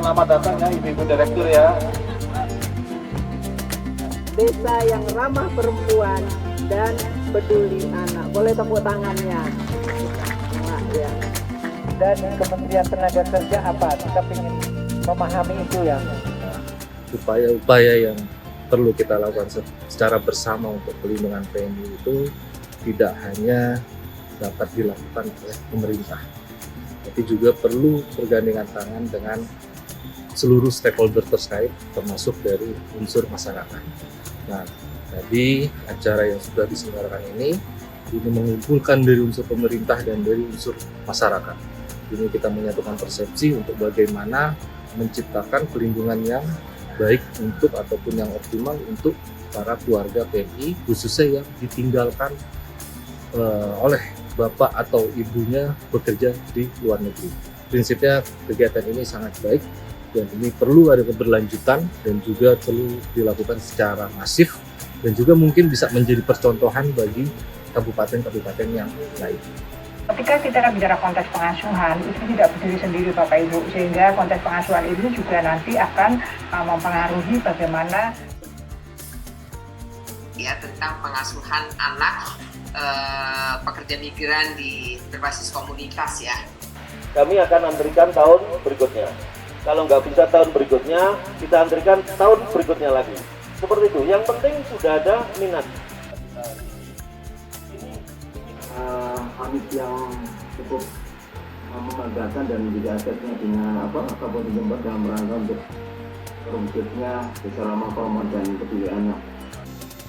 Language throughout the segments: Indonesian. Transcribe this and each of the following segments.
selamat datang ya Ibu Direktur ya. Desa yang ramah perempuan dan peduli anak. Boleh tepuk tangannya. Nah, ya. Dan Kementerian Tenaga Kerja apa? Kita ingin memahami itu ya. Upaya-upaya yang perlu kita lakukan secara bersama untuk pelindungan PMI itu tidak hanya dapat dilakukan oleh pemerintah, tapi juga perlu bergandengan tangan dengan seluruh stakeholder terkait, termasuk dari unsur masyarakat. Nah, jadi acara yang sudah diselenggarakan ini mengumpulkan dari unsur pemerintah dan dari unsur masyarakat. Ini kita menyatukan persepsi untuk bagaimana menciptakan perlindungan yang baik untuk ataupun yang optimal untuk para keluarga PMI, khususnya yang ditinggalkan oleh bapak atau ibunya bekerja di luar negeri. Prinsipnya kegiatan ini sangat baik dan ini perlu ada keberlanjutan dan juga perlu dilakukan secara masif dan juga mungkin bisa menjadi percontohan bagi kabupaten-kabupaten yang lain. Ketika kita akan bicara konteks pengasuhan, itu tidak berdiri sendiri Bapak Ibu, sehingga konteks pengasuhan itu juga nanti akan mempengaruhi bagaimana ya tentang pengasuhan anak pekerja migran di berbasis komunitas ya. Kami akan antrikan tahun berikutnya. Kalau nggak bisa tahun berikutnya, kita antrikan tahun berikutnya lagi. Seperti itu. Yang penting sudah ada minat. Amit yang cukup membanggakan dan juga asetnya dengan Kabupaten Jember dalam rangka untuk terwujudnya desa ramah perempuan dan peduli anak.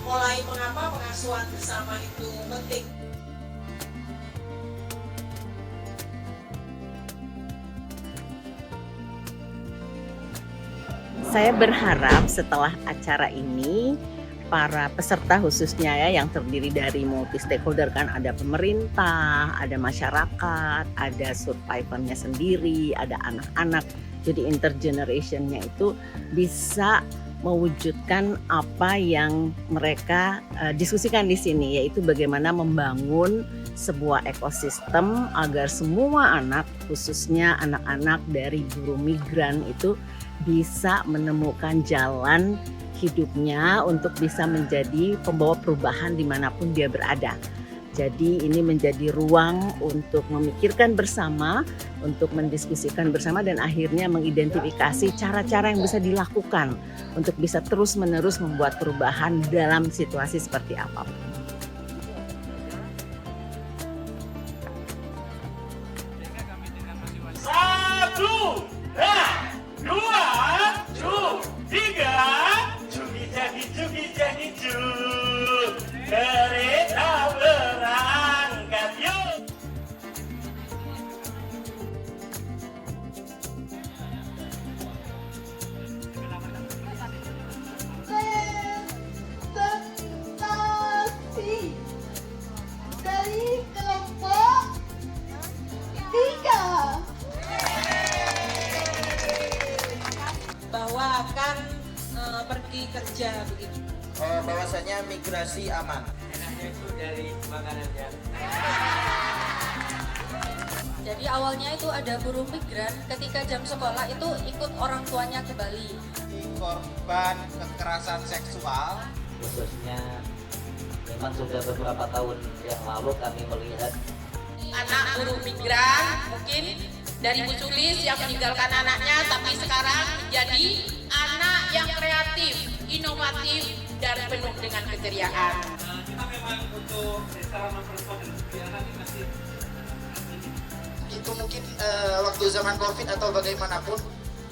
Mulai mengapa pengasuhan bersama itu penting? Saya berharap setelah acara ini para peserta khususnya ya yang terdiri dari multi stakeholder, kan ada pemerintah, ada masyarakat, ada survivornya sendiri, ada anak-anak. Jadi intergenerationnya itu bisa mewujudkan apa yang mereka diskusikan di sini, yaitu bagaimana membangun sebuah ekosistem agar semua anak, khususnya anak-anak dari buruh migran itu bisa menemukan jalan hidupnya untuk bisa menjadi pembawa perubahan dimanapun dia berada. Jadi ini menjadi ruang untuk memikirkan bersama, untuk mendiskusikan bersama dan akhirnya mengidentifikasi cara-cara yang bisa dilakukan untuk bisa terus-menerus membuat perubahan dalam situasi seperti apapun. Kereta berangkat yuk. Presentasi dari kelompok 3 Bahwa akan pergi kerja begitu. Bahwasanya migrasi aman. Enaknya itu dari makanannya. Jadi awalnya itu ada buruh migran, ketika jam sekolah itu ikut orang tuanya ke Bali. Korban kekerasan seksual, khususnya memang sudah beberapa tahun yang lalu kami melihat Anak buruh migran mungkin dari Bu Sulis yang meninggalkan anaknya, tapi sekarang menjadi anak yang kreatif, inovatif, dan penuh dengan keceriaan. Kita memang untuk desa ramah perempuan dan peduli anak ini masih itu mungkin waktu zaman COVID atau bagaimanapun,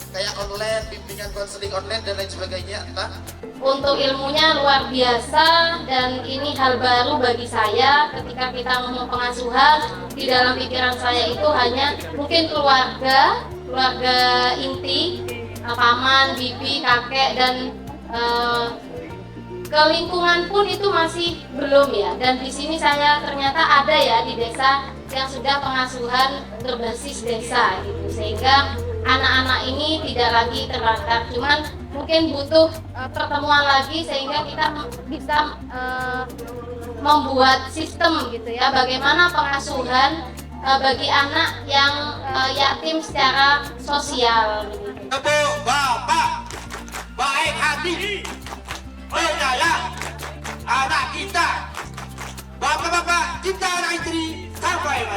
kayak online, bimbingan konseling online dan lain sebagainya, entah. Untuk ilmunya luar biasa dan ini hal baru bagi saya. Ketika kita ngomong pengasuhan, di dalam pikiran saya itu hanya mungkin keluarga inti, paman, bibi, kakek, dan ke lingkungan pun itu masih belum ya. Dan di sini saya ternyata ada ya di desa yang sudah pengasuhan berbasis desa gitu, sehingga anak-anak ini tidak lagi terlantar, cuman mungkin butuh pertemuan lagi sehingga kita bisa membuat sistem gitu ya, bagaimana pengasuhan bagi anak yang yatim secara sosial gitu.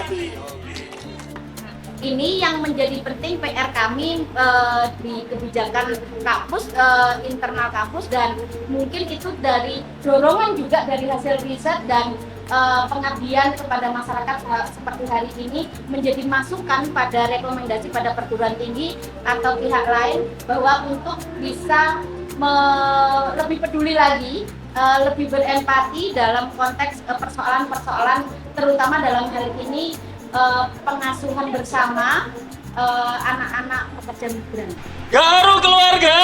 tadi. Ini yang menjadi penting PR kami di kebijakan kampus, internal kampus, dan mungkin itu dari dorongan juga dari hasil riset dan pengabdian kepada masyarakat seperti hari ini menjadi masukan pada rekomendasi pada perguruan tinggi atau pihak lain bahwa untuk bisa lebih peduli lagi, lebih berempati dalam konteks persoalan-persoalan terutama dalam hal ini pengasuhan bersama anak-anak pekerja migran. Garu keluarga.